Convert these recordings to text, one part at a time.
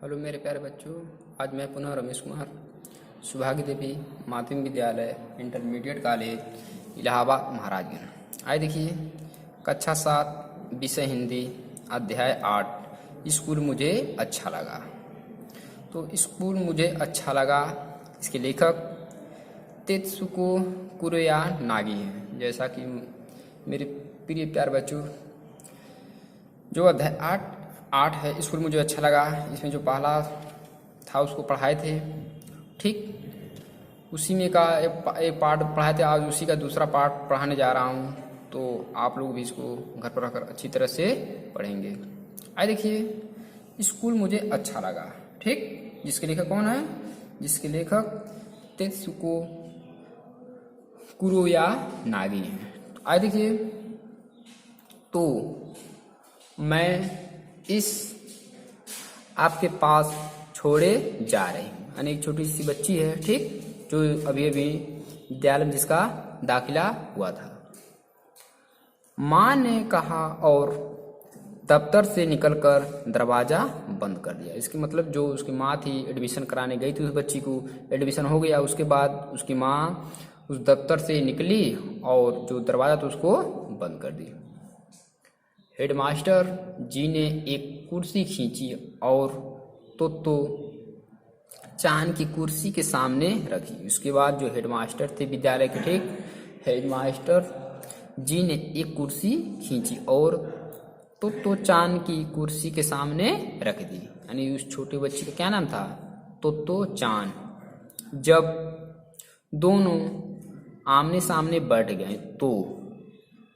Hello मेरे प्यारे बच्चों, आज मैं पुनः रमेश कुमार सुभागी देवी माध्यमिक विद्यालय इंटरमीडिएट कॉलेज इलाहाबाद महाराजगंज। आइए देखिए कक्षा 7 विषय हिंदी अध्याय 8 स्कूल मुझे अच्छा लगा। तो स्कूल मुझे अच्छा लगा, इसके लेखक तेत्सुको कुरोया नागी हैं। जैसा कि मेरे प्रिय प्यारे बच्चों, जो अध्याय 8 है स्कूल मुझे अच्छा लगा, इसमें जो पहला था उसको पढ़ाए थे, ठीक उसी में का एक पार्ट पढ़ाए थे। आज उसी का दूसरा पार्ट पढ़ाने जा रहा हूँ, तो आप लोग भी इसको घर पर रहकर अच्छी तरह से पढ़ेंगे। आइए देखिए स्कूल मुझे अच्छा लगा, ठीक। जिसके लेखक कौन है? जिसके लेखक तेत्सुको कुरोया नागी हैं। आइए देखिए, तो मैं इस आपके पास छोड़े जा रही हूँ। यानी एक छोटी सी बच्ची है, ठीक, जो अभी अभी विद्यालय में जिसका दाखिला हुआ था। माँ ने कहा और दफ्तर से निकलकर दरवाजा बंद कर दिया। इसके मतलब जो उसकी माँ थी, एडमिशन कराने गई थी उस बच्ची को, एडमिशन हो गया, उसके बाद उसकी माँ उस दफ्तर से निकली और जो दरवाजा था उसको बंद कर दिया। हेडमास्टर जी ने एक कुर्सी खींची और तो चांद की कुर्सी के सामने रखी। उसके बाद जो हेडमास्टर थे विद्यालय के, ठीक, हेडमास्टर जी ने एक कुर्सी खींची और तो चांद की कुर्सी के सामने रख दी। यानी उस छोटे बच्चे का क्या नाम था? तो चांद। जब दोनों आमने सामने बैठ गए तो,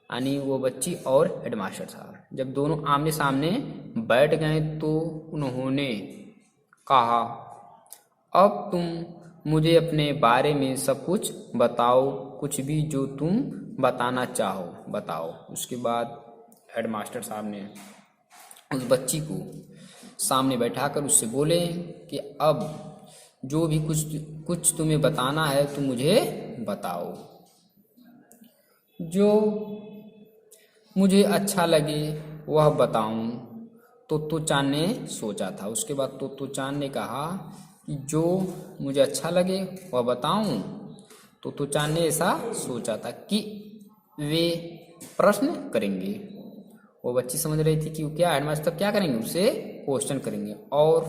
यानी वो बच्ची और हेडमास्टर साहब जब दोनों आमने सामने बैठ गए तो उन्होंने कहा, अब तुम मुझे अपने बारे में सब कुछ बताओ, कुछ भी जो तुम बताना चाहो बताओ। उसके बाद हेडमास्टर साहब ने उस बच्ची को सामने बैठाकर उससे बोले कि अब जो भी कुछ तुम्हें बताना है तुम मुझे बताओ, जो मुझे अच्छा लगे वह बताऊं। तो चांद ने सोचा था। उसके बाद तो चांद ने कहा कि जो मुझे अच्छा लगे वह बताऊं। तो चांद ने ऐसा सोचा था कि वे प्रश्न करेंगे। वो बच्ची समझ रही थी कि वो क्या हेडमास्टर क्या करेंगे, उसे क्वेश्चन करेंगे और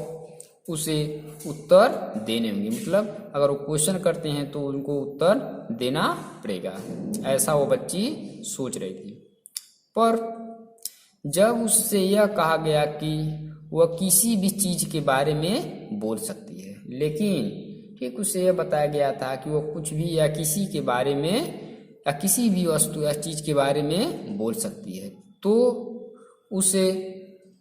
उसे उत्तर देने होंगे। मतलब अगर वो क्वेश्चन करते हैं तो उनको उत्तर देना पड़ेगा, ऐसा वो बच्ची सोच रही थी। पर जब उससे यह कहा गया कि वह किसी भी चीज के बारे में बोल सकती है, लेकिन ठीक उसे यह बताया गया था कि वह कुछ भी या किसी के बारे में या किसी भी वस्तु या चीज के बारे में बोल सकती है, तो उसे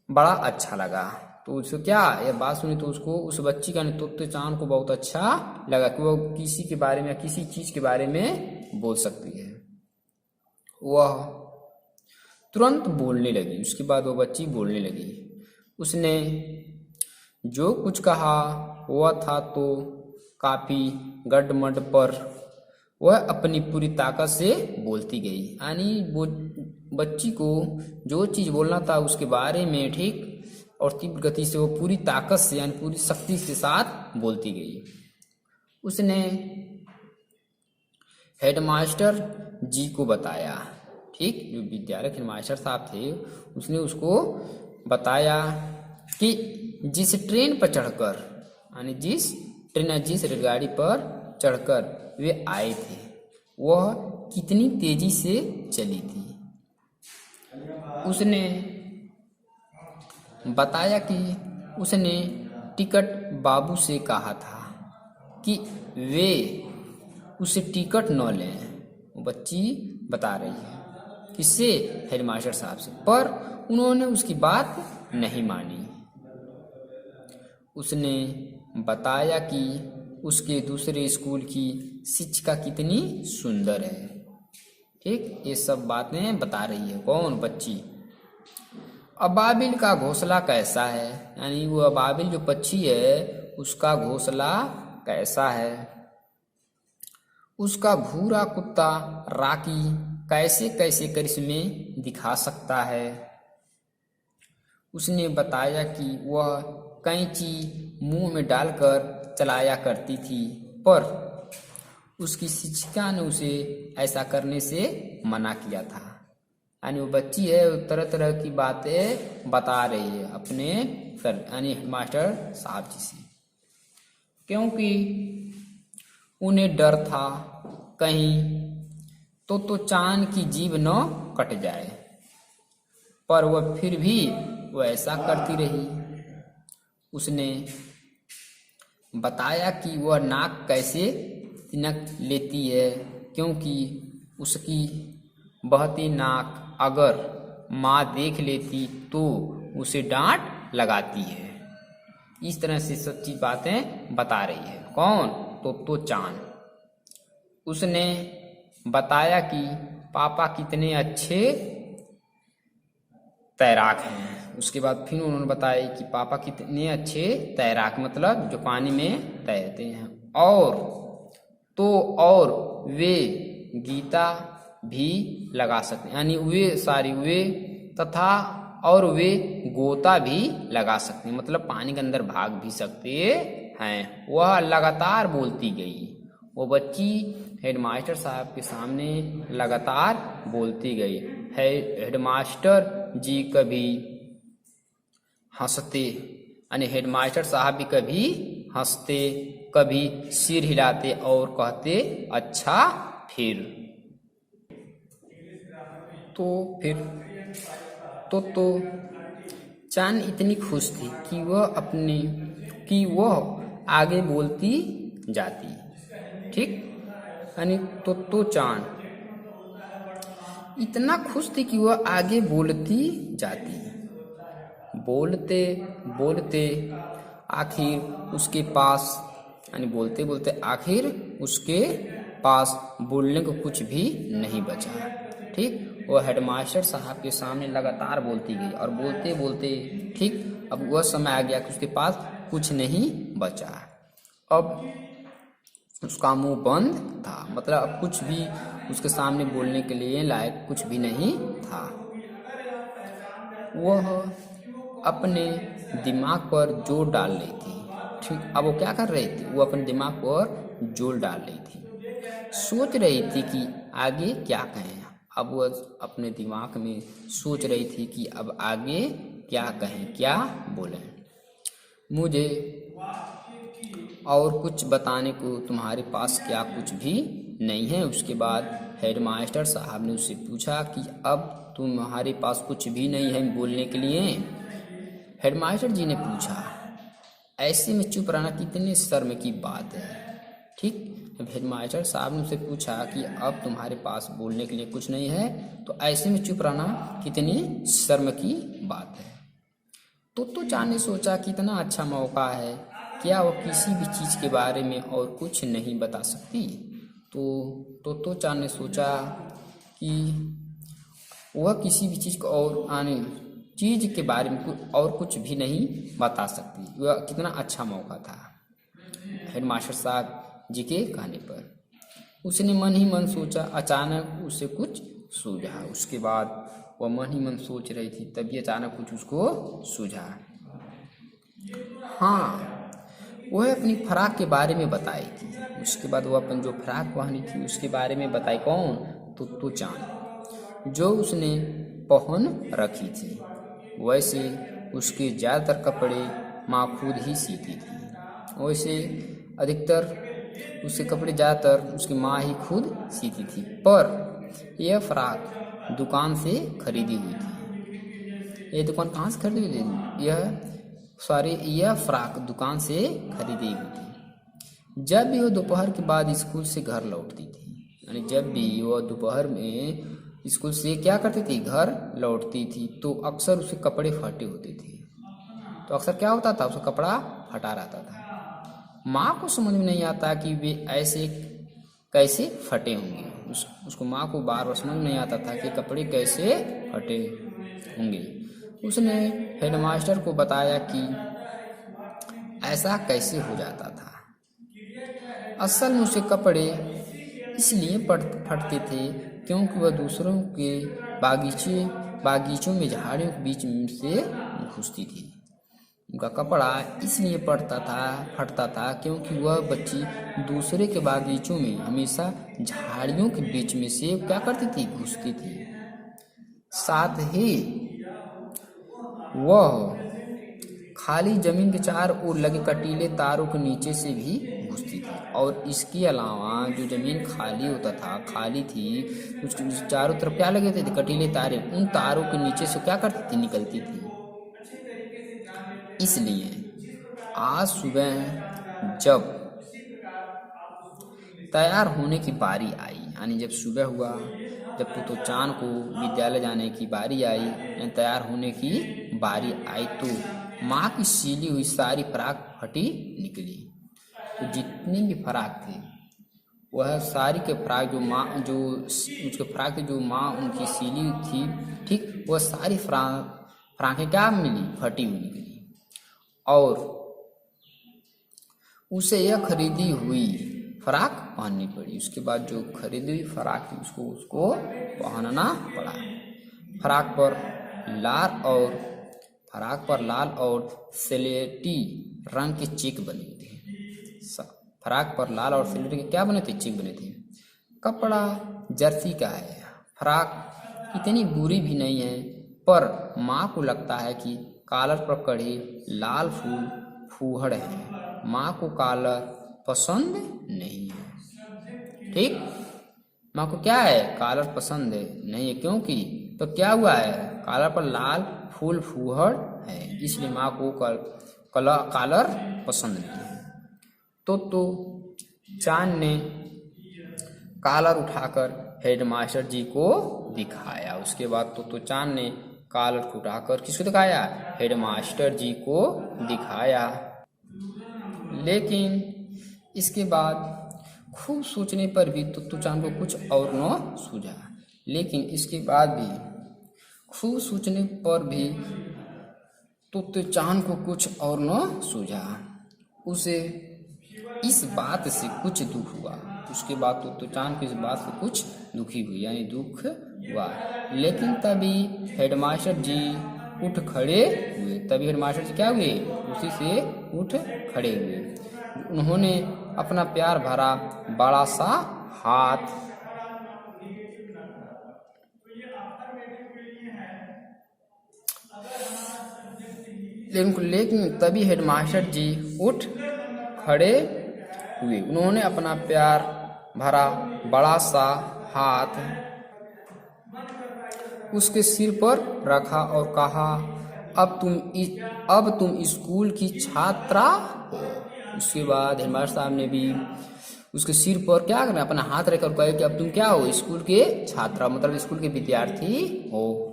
बड़ा अच्छा लगा। तो उसको क्या यह बात सुनी तो उसको, उस बच्ची का तो चांद को बहुत अच्छा लगा कि वह किसी के बारे में या किसी चीज के बारे में बोल सकती है। वह तुरंत बोलने लगी। उसके बाद वो बच्ची बोलने लगी। उसने जो कुछ कहा वह था तो काफी गड़मड़, पर वह अपनी पूरी ताकत से बोलती गई। यानी वो बच्ची को जो चीज बोलना था उसके बारे में, ठीक, और तीव्र गति से वो पूरी ताकत से यानी पूरी शक्ति के साथ बोलती गई। उसने हेडमास्टर जी को बताया, ठीक, जो विद्यालय के मास्टर साहब थे उसने उसको बताया कि जिस ट्रेन पर चढ़कर, यानी जिस ट्रेन या जिस रेलगाड़ी पर चढ़कर वे आए थे वह कितनी तेजी से चली थी। उसने बताया कि उसने टिकट बाबू से कहा था कि वे उसे टिकट न लें। वो बच्ची बता रही है किससे? हेडमास्टर साहब से। पर उन्होंने उसकी बात नहीं मानी। उसने बताया कि उसके दूसरे स्कूल की शिक्षिका कितनी सुंदर है, ठीक, ये सब बातें बता रही है। कौन? बच्ची। अबाबिल का घोंसला कैसा है, यानी वो अबाबिल जो पक्षी है उसका घोंसला कैसा है। उसका भूरा कुत्ता राकी कैसे कैसे करिश्मे दिखा सकता है। उसने बताया कि वह कैंची मुंह में डालकर चलाया करती थी, पर उसकी शिक्षिका ने उसे ऐसा करने से मना किया था। यानी वो बच्ची है, वो तरह तरह की बातें बता रही है अपने सर यानी हेडमास्टर साहब जी से, क्योंकि उन्हें डर था कहीं तो चांद की जीभ न कट जाए। पर वह फिर भी वह ऐसा करती रही। उसने बताया कि वह नाक कैसे तिनक लेती है, क्योंकि उसकी बहती नाक अगर माँ देख लेती तो उसे डांट लगाती है। इस तरह से सच्ची बातें बता रही है। कौन? तो चांद। उसने बताया कि पापा कितने अच्छे तैराक हैं। उसके बाद फिर उन्होंने बताया कि पापा कितने अच्छे तैराक, मतलब जो पानी में तैरते हैं, और वे गीता भी लगा सकते हैं, यानी वे तथा और वे गोता भी लगा सकते हैं, मतलब पानी के अंदर भाग भी सकते हैं। वह लगातार बोलती गई। वो बच्ची हेडमास्टर साहब के सामने लगातार बोलती गई। हेडमास्टर जी कभी हंसते, यानी हेडमास्टर साहब भी कभी हंसते, कभी सिर हिलाते और कहते अच्छा फिर। तो चांद इतनी खुश थी कि वह आगे बोलती जाती। ठीक, यानी तो चांद इतना खुश थी कि वह आगे बोलती जाती। बोलते बोलते आखिर उसके पास, यानी बोलते बोलते आखिर उसके पास बोलने को कुछ भी नहीं बचा। ठीक, वो हेडमास्टर साहब के सामने लगातार बोलती गई और बोलते बोलते ठीक अब वह समय आ गया कि उसके पास कुछ नहीं बचा। अब उसका मुंह बंद था, मतलब अब कुछ भी उसके सामने बोलने के लिए लायक कुछ भी नहीं था। वह अपने दिमाग पर जोर डाल रही थी। ठीक, अब वो क्या कर रही थी? वो अपने दिमाग पर जोर डाल रही थी, सोच रही थी कि आगे क्या कहें। अब वह अपने दिमाग में सोच रही थी कि अब आगे क्या कहें, क्या बोलें। मुझे और कुछ बताने को तुम्हारे पास क्या कुछ भी नहीं है? उसके बाद हेडमास्टर साहब ने उससे पूछा कि अब तुम्हारे पास कुछ भी नहीं है बोलने के लिए? हेडमास्टर जी ने पूछा। ऐसे में चुप रहना कितने शर्म की बात है। ठीक, हेडमास्टर साहब ने उसे पूछा कि अब तुम्हारे पास बोलने के लिए कुछ नहीं है, तो ऐसे में चुप रहना कितनी शर्म की बात है। तो चांद ने सोचा कितना अच्छा मौका है, क्या वह किसी भी चीज़ के बारे में और कुछ नहीं बता सकती? तो चांद ने सोचा कि वह किसी भी चीज़ को और आने चीज़ के बारे में और कुछ भी नहीं बता सकती। वह कितना अच्छा मौका था। हेडमास्टर साहब जी के कहने पर उसने मन ही मन सोचा। अचानक उसे कुछ सूझा। उसके बाद वह मन ही मन सोच रही थी, तभी अचानक कुछ उसको सूझा। हाँ, वह अपनी फ्राक के बारे में बताई थी। उसके बाद वह अपन जो फ्राक पहनी थी उसके बारे में बताई। कौन? तो चांद, जो उसने पहन रखी थी। वैसे उसके ज़्यादातर कपड़े माँ खुद ही सीती थी। वैसे अधिकतर उसके कपड़े ज़्यादातर उसकी माँ ही खुद सीती थी, पर यह फ्राक दुकान से खरीदी हुई थी। यह दुकान कहाँ से खरीदी हुई थी? यह फ्राक दुकान से खरीदी हुई थी। जब भी वह दोपहर के बाद स्कूल से घर लौटती थी, यानी जब भी वह दोपहर में स्कूल से क्या करती थी? घर लौटती थी, तो अक्सर उसके कपड़े फटे होते थे। तो अक्सर क्या होता था? उसका कपड़ा फटा रहता था। माँ को समझ में नहीं आता कि वे ऐसे कैसे फटे होंगे। उसको माँ को बार बार समझ में नहीं आता था कि कपड़े कैसे फटे होंगे। उसने हेडमास्टर को बताया कि ऐसा कैसे हो जाता था। असल में उसके कपड़े इसलिए फटते थे क्योंकि वह दूसरों के बागीचों में झाड़ियों के बीच से घुसती थी। उनका कपड़ा इसलिए फटता था क्योंकि वह बच्ची दूसरे के बागीचों में हमेशा झाड़ियों के बीच में से क्या करती थी, घुसती थी। साथ ही वह खाली जमीन के चार ओर लगे कटीले तारों के नीचे से भी घुसती थी। और इसके अलावा जो जमीन खाली थी, उसके चारों तरफ क्या लगे थे, कटीले तारे, उन तारों के नीचे से क्या करती थी, निकलती थी। इसलिए आज सुबह जब तैयार होने की बारी आई, यानी जब सुबह हुआ, जब तो चांद को विद्यालय जाने की बारी आई, यानी तैयार होने की बारी आई, तो माँ की सीली हुई सारी फराक फटी निकली। तो जितने भी फराक थे वह सारी के फराक उसके फराक थे, जो माँ उनकी सीली थी, ठीक, वह सारी फराकें क्या मिली, फटी हुई निकली। और उसे यह खरीदी हुई फराक पहननी पड़ी। उसके बाद जो खरीदी हुई फराक थी उसको पहनना पड़ा। फराक पर लाल और स्लेटी रंग के चेक बने थे। फराक पर लाल और स्लेटी के क्या बने थे, चेक बने थे। कपड़ा जर्सी का है। फराक इतनी बुरी भी नहीं है, पर माँ को लगता है कि कॉलर पर कड़े लाल फूहड़ है। माँ को कॉलर पसंद नहीं है। ठीक, माँ को क्या है, कॉलर पसंद नहीं है, क्योंकि तो क्या हुआ है, कॉलर पर लाल फूहड़ है, इसलिए माँ को कॉलर पसंद नहीं है। तो चांद ने कॉलर उठाकर हेडमास्टर जी को दिखाया। उसके बाद तो चांद ने कॉलर को उठाकर किसको दिखाया, हेडमास्टर जी को दिखाया। लेकिन इसके बाद खूब सोचने पर भी तो चांद को कुछ और न सूझा। लेकिन इसके बाद भी खूब सोचने पर भी तो चांद को कुछ और न सूझा। उसे इस बात से कुछ दुख हुआ। उसके बाद तो चांद को इस बात से कुछ दुखी हुई, यानी दुख हुआ। लेकिन तभी हेडमास्टर जी उठ खड़े हुए। हेडमास्टर जी क्या हुए, उसी से उठ खड़े हुए। उन्होंने अपना प्यार भरा बड़ा सा हाथ लेकिन तभी हेडमास्टर जी उठ खड़े हुए। उन्होंने अपना प्यार भरा बड़ा सा हाथ उसके सिर पर रखा और कहा, अब तुम स्कूल की छात्रा हो। उसके बाद हेडमास्टर साहब ने भी उसके सिर पर क्या करना, अपना हाथ रखकर कहे कि अब तुम क्या हो, स्कूल के छात्रा, मतलब स्कूल के विद्यार्थी हो।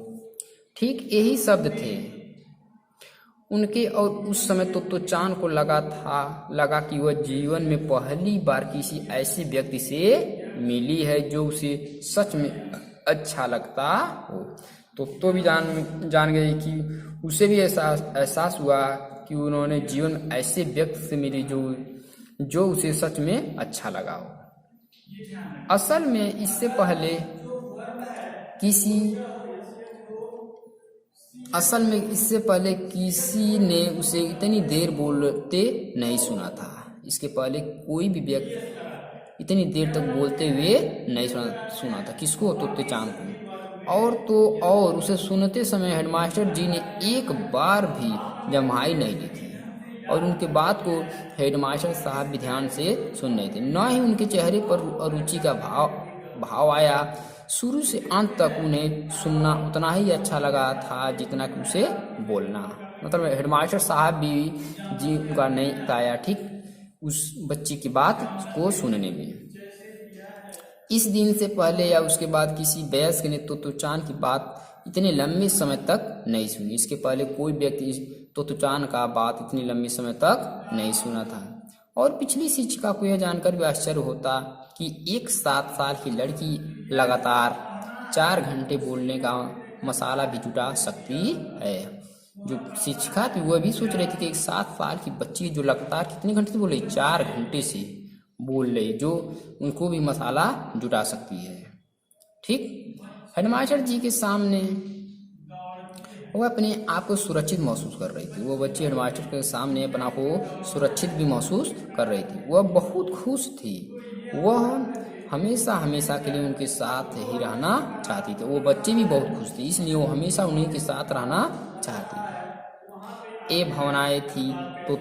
ठीक यही शब्द थे उनके। और उस समय तो चांद को लगा कि वह जीवन में पहली बार किसी ऐसे व्यक्ति से मिली है जो उसे सच में अच्छा लगता हो। तो भी जान गई कि उसे भी एहसास हुआ कि उन्होंने जीवन में ऐसे व्यक्ति से मिली जो उसे सच में अच्छा लगा हो। असल में इससे पहले किसी ने उसे इतनी देर बोलते नहीं सुना था। इसके पहले कोई भी व्यक्ति इतनी देर तक बोलते हुए नहीं सुना था। किसको, तो चांद को। और उसे सुनते समय हेडमास्टर जी ने एक बार भी जम्हाई नहीं दी थी। और उनके बात को हेडमास्टर साहब भी ध्यान से सुन रहे थे। न ही उनके चेहरे पर रुचि का भाव आया। शुरू से अंत तक उन्हें सुनना उतना ही अच्छा लगा था जितना कि उसे बोलना। मतलब हेडमास्टर साहब भी जी का नहीं आया, ठीक, उस बच्ची की बात को सुनने में। इस दिन से पहले या उसके बाद किसी वयस्क ने तो चांद की बात इतने लंबे समय तक नहीं सुनी। इसके पहले कोई व्यक्ति तो चांद का बात इतनी लंबे समय तक नहीं सुना था। और पिछली शिक्षिका को यह जानकर भी आश्चर्य होता कि एक 7 साल की लड़की लगातार 4 घंटे बोलने का मसाला भी जुटा सकती है। जो शिक्षिका थी वह भी सोच रही थी कि एक 7 साल की बच्ची जो लगातार कितने घंटे से बोल रही, 4 घंटे से बोल रही, जो उनको भी मसाला जुटा सकती है। ठीक, हेडमास्टर जी के सामने वो अपने आप को सुरक्षित महसूस कर रही थी। वो बच्ची हेडमास्टर के सामने अपने आप को सुरक्षित भी महसूस कर रही थी। वह बहुत खुश थी। वह हमेशा हमेशा के लिए उनके साथ ही रहना चाहती थी। वो बच्ची भी बहुत खुश थी, इसलिए वो हमेशा उन्हीं के साथ रहना चाहती थी। ये भावनाएं थी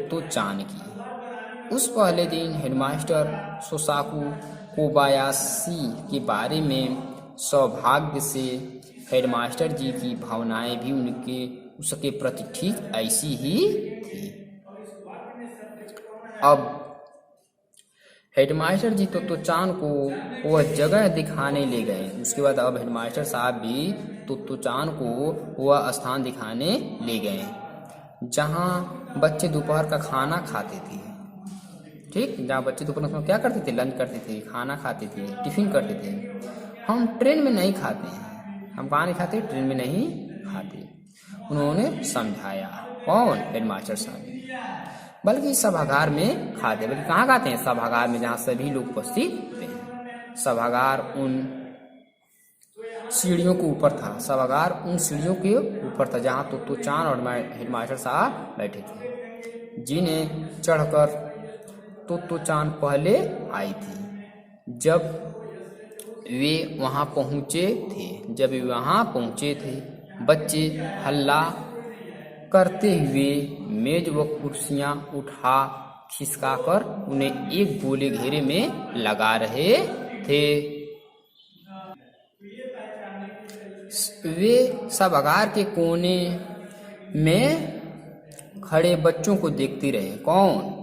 तो चान की। उस पहले दिन हेडमास्टर सोसाकू कोबायाशी के बारे में सौभाग्य से हेडमास्टर जी की भावनाएं भी उसके प्रति ठीक ऐसी ही थी। अब हेडमास्टर जी तो चान को वह जगह दिखाने ले गए। उसके बाद अब हेडमास्टर साहब भी तो चान को वह स्थान दिखाने ले गए जहां बच्चे दोपहर का खाना खाते थे। ठीक, जहाँ बच्चे दोपहर में क्या करते थे? लंच करते थे, खाना खाते थे, टिफिन करते थे। हम ट्रेन में नहीं खाते हैं। हम कहाँ नहीं खाते? ट्रेन में नहीं खाते। उन्होंने समझाया। कौन? हेडमास्टर साहब। बल्कि सभागार में खाते। बल्कि कहाँ खाते हैं? सभागार में, जहाँ सभी लोग उपस्थित थे। सभागार उन सीढ़ियों के ऊपर था। सभागार उन सीढ़ियों के ऊपर था जहाँ तो चान और हेडमास्टर साहब बैठे थे, जिन्हें चढ़कर तो चान पहले आई थी। जब वे वहां पहुंचे थे, बच्चे हल्ला करते हुए मेज व कुर्सियां उठा खिसकाकर उन्हें एक गोले घेरे में लगा रहे थे। वे सभागार के कोने में खड़े बच्चों को देखते रहे। कौन?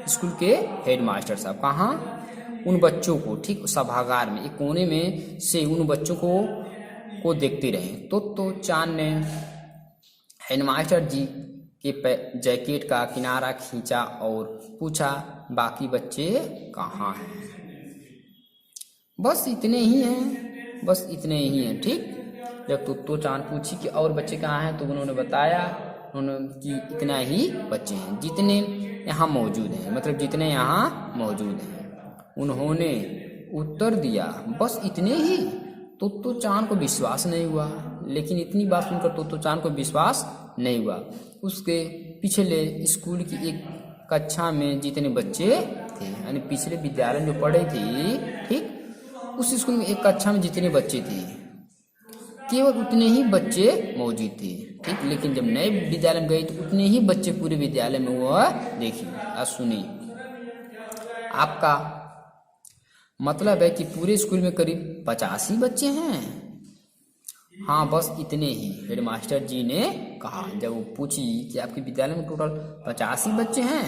स्कूल के हेडमास्टर साहब। कहाँ? उन बच्चों को, ठीक सभागार में एक कोने में से उन बच्चों को देखते रहे। तो चान ने हेडमास्टर जी के जैकेट का किनारा खींचा और पूछा, बाकी बच्चे कहाँ हैं? बस इतने ही हैं। ठीक, जब तो चान पूछी कि और बच्चे कहाँ हैं, तो उन्होंने बताया कि इतना ही बच्चे हैं जितने यहाँ मौजूद हैं, मतलब जितने यहाँ मौजूद हैं। उन्होंने उत्तर दिया, बस इतने ही। तो चान को विश्वास नहीं हुआ। लेकिन इतनी बात सुनकर तो चान को विश्वास नहीं हुआ। उसके पिछले स्कूल की एक कक्षा में जितने बच्चे थे, यानी पिछले विद्यालय में जो पढ़े थे, ठीक, उस स्कूल में एक कक्षा में जितने बच्चे थे, केवल उतने ही बच्चे मौजूद थे। ठीक, लेकिन जब नए विद्यालय में गए तो उतने ही बच्चे पूरे विद्यालय में हुआ। देखिए आज सुनिए, आपका मतलब है कि पूरे स्कूल में करीब 85 बच्चे हैं। हाँ, बस इतने ही, हेडमास्टर जी ने कहा। जब वो पूछी कि आपके विद्यालय में टोटल 85 बच्चे हैं,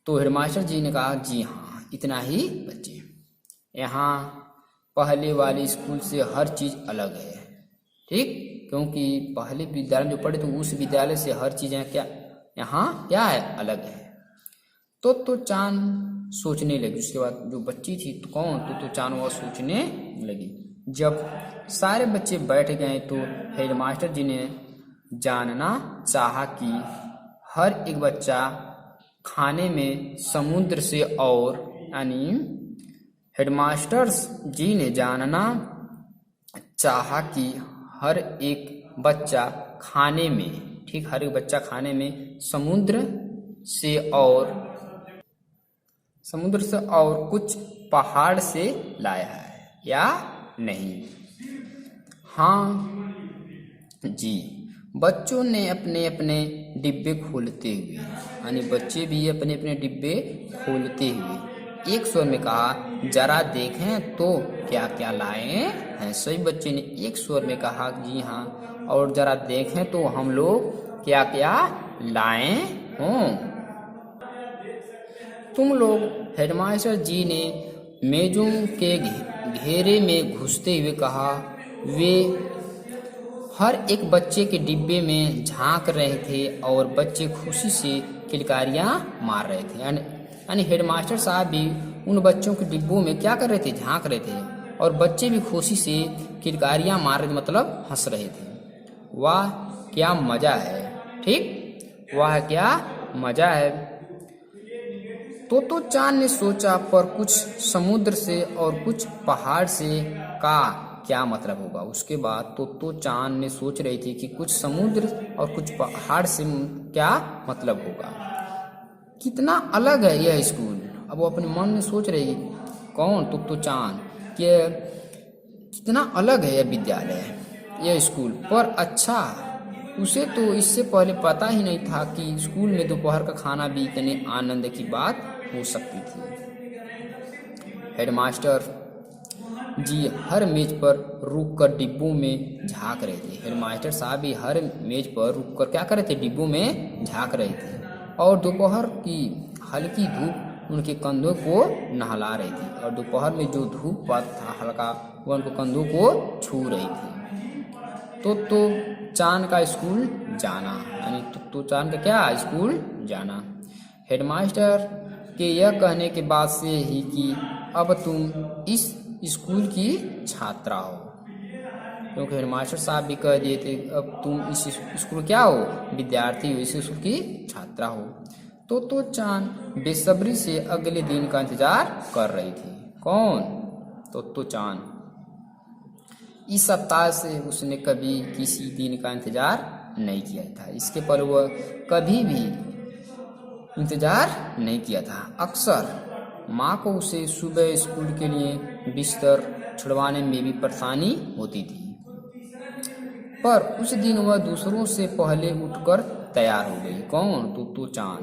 तो हेडमास्टर जी ने कहा, जी हाँ, इतना ही बच्चे। यहाँ पहले वाले स्कूल से हर चीज अलग है। ठीक, क्योंकि पहले विद्यालय में जो पढ़े तो उस विद्यालय से हर चीजें क्या है? अलग है। तो चान सोचने लगी। उसके बाद जो बच्ची थी, तो कौन? तो चान वह सोचने लगी। जब सारे बच्चे बैठ गए तो हेडमास्टर जी ने जानना चाहा कि हर एक बच्चा खाने में समुद्र से, और यानी हेडमास्टर जी ने जानना चाहा कि हर एक बच्चा खाने में, ठीक, हर एक बच्चा खाने में समुद्र से और कुछ पहाड़ से लाया है या नहीं। हाँ जी, बच्चों ने अपने अपने डिब्बे खोलते हुए, यानी बच्चे भी अपने अपने डिब्बे खोलते हुए एक स्वर में कहा, जरा देखें तो क्या क्या लाए हैं। सभी बच्चे ने एक स्वर में कहा, जी हाँ, और जरा देखें तो हम लोग क्या क्या लाए हों। तुम लोग, हेडमास्टर जी ने मेजों के घेरे में घुसते हुए कहा। वे हर एक बच्चे के डिब्बे में झांक रहे थे और बच्चे खुशी से किलकारियां मार रहे थे। यानी हेडमास्टर साहब भी उन बच्चों के डिब्बों में क्या कर रहे थे? झांक रहे थे, और बच्चे भी खुशी से किलकारियां मार रहे थे, मतलब हंस रहे थे। वाह क्या मजा है! ठीक, वाह क्या मजा है। तो चान ने सोचा, पर कुछ समुद्र से और कुछ पहाड़ से का क्या मतलब होगा। उसके बाद तो चांद ने सोच रही थी कि कुछ समुद्र और कुछ पहाड़ से क्या मतलब होगा, कितना अलग है यह स्कूल। अब वो अपने मन में सोच रही, कौन, तो चांद, कि कितना अलग है यह विद्यालय, यह स्कूल, पर अच्छा उसे तो इससे पहले पता ही नहीं था कि स्कूल में दोपहर का खाना भी इतने आनंद की बात हो सकती थी। हेडमास्टर जी हर मेज पर रुककर डिब्बों में झांक रहे थे। हेडमास्टर साहब भी हर मेज पर रुककर क्या कर रहे थे, डिब्बों में झांक रहे थे, और दोपहर की हल्की धूप उनके कंधों को नहला रही थी, और दोपहर में जो धूप था हल्का, वह उनके कंधों को छू रही थी। तो चांद का स्कूल जाना, यानी तो चांद का क्या, स्कूल जाना। हेडमास्टर के यह कहने के बाद से ही कि अब तुम इस स्कूल की छात्रा हो, क्योंकि हेडमास्टर साहब भी कह दिए थे अब तुम इस स्कूल क्या हो, विद्यार्थी हो, इस स्कूल की छात्रा हो। तो चांद बेसब्री से अगले दिन का इंतजार कर रही थी। कौन, तो चांद। इस सप्ताह से उसने कभी किसी दिन का इंतजार नहीं किया था, इसके पर वह कभी भी इंतजार नहीं किया था। अक्सर माँ को उसे सुबह स्कूल के लिए बिस्तर छुड़वाने में भी परेशानी होती थी, पर उस दिन वह दूसरों से पहले उठकर तैयार हो गई। कौन, तो चांद,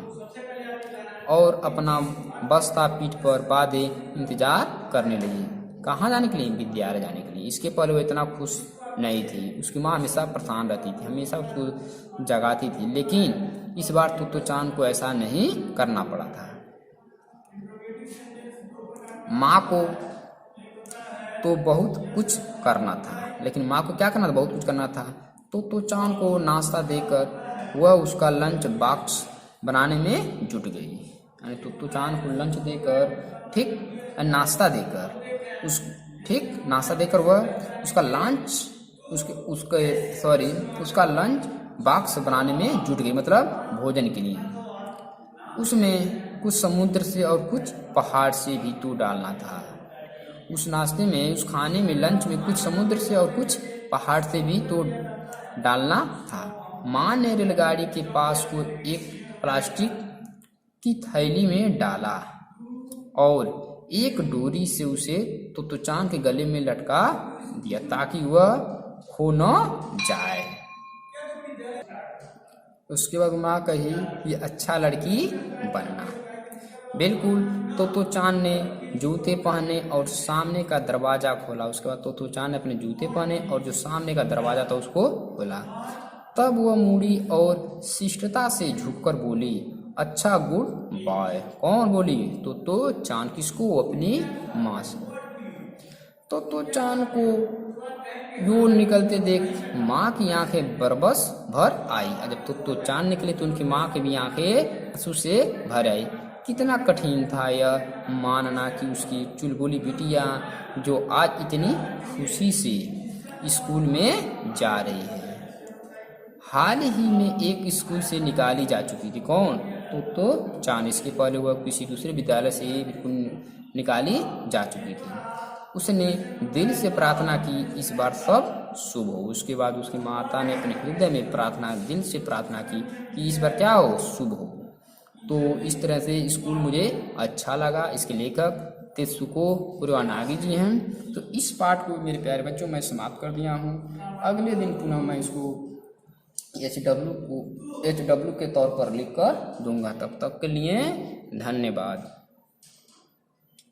और अपना बस्ता पीठ पर बांधे इंतजार करने लगी। कहाँ जाने के लिए, विद्यालय जाने के लिए। इसके पहले वो इतना खुश नहीं थी, उसकी माँ हमेशा परेशान रहती थी, हमेशा उसको जगाती थी, लेकिन इस बार तो चांद को ऐसा नहीं करना पड़ा था। माँ को तो बहुत कुछ करना था, लेकिन माँ को क्या करना था, बहुत कुछ करना था। तो चांद को नाश्ता देकर वह उसका लंच बॉक्स बनाने में जुट गई, यानी तो चांद को लंच देकर नाश्ता देकर वह उसका लंच बॉक्स बनाने में जुट गई, मतलब भोजन के लिए। उसमें कुछ समुद्र से और कुछ पहाड़ से भी तो डालना था। उस नाश्ते में, उस खाने में, लंच में कुछ समुद्र से और कुछ पहाड़ से भी तो डालना था। माँ ने रेलगाड़ी के पास को एक प्लास्टिक की थैली में डाला और एक डोरी से उसे तो चांद के गले में लटका दिया ताकि वह खो न जाए। उसके बाद माँ कही, ये अच्छा लड़की बनना। बिल्कुल। तो चांद ने जूते पहने और सामने का दरवाजा खोला। उसके बाद तो चांद ने अपने जूते पहने और जो सामने का दरवाजा था उसको खोला। तब वह मुड़ी और शिष्टता से झुककर बोली, अच्छा, गुड बाय। कौन बोली, तो चांद। किसको, अपनी माँ से। तो चांद को यूं निकलते देख माँ की आंखें बरबस भर आई। जब तो चांद निकले तो उनकी माँ की भी आंखें आंसू से भर आई। कितना कठिन था यह मानना कि उसकी चुलबुली बिटिया, जो आज इतनी खुशी से स्कूल में जा रही है, हाल ही में एक स्कूल से निकाली जा चुकी थी। कौन, तो चांद। इसके पहले वह किसी दूसरे विद्यालय से बिल्कुल निकाली जा चुकी थी। उसने दिल से प्रार्थना की इस बार सब शुभ हो। उसके बाद उसकी माता ने अपने हृदय में दिल से प्रार्थना की कि इस बार क्या हो, शुभ हो। तो इस तरह से स्कूल मुझे अच्छा लगा। इसके लेखक तेत्सुको कुरोयानागी जी हैं। तो इस पाठ को मेरे प्यारे बच्चों मैं समाप्त कर दिया हूँ। अगले दिन पुनः मैं इसको HW के तौर पर लिख कर दूंगा। तब तक के लिए धन्यवाद।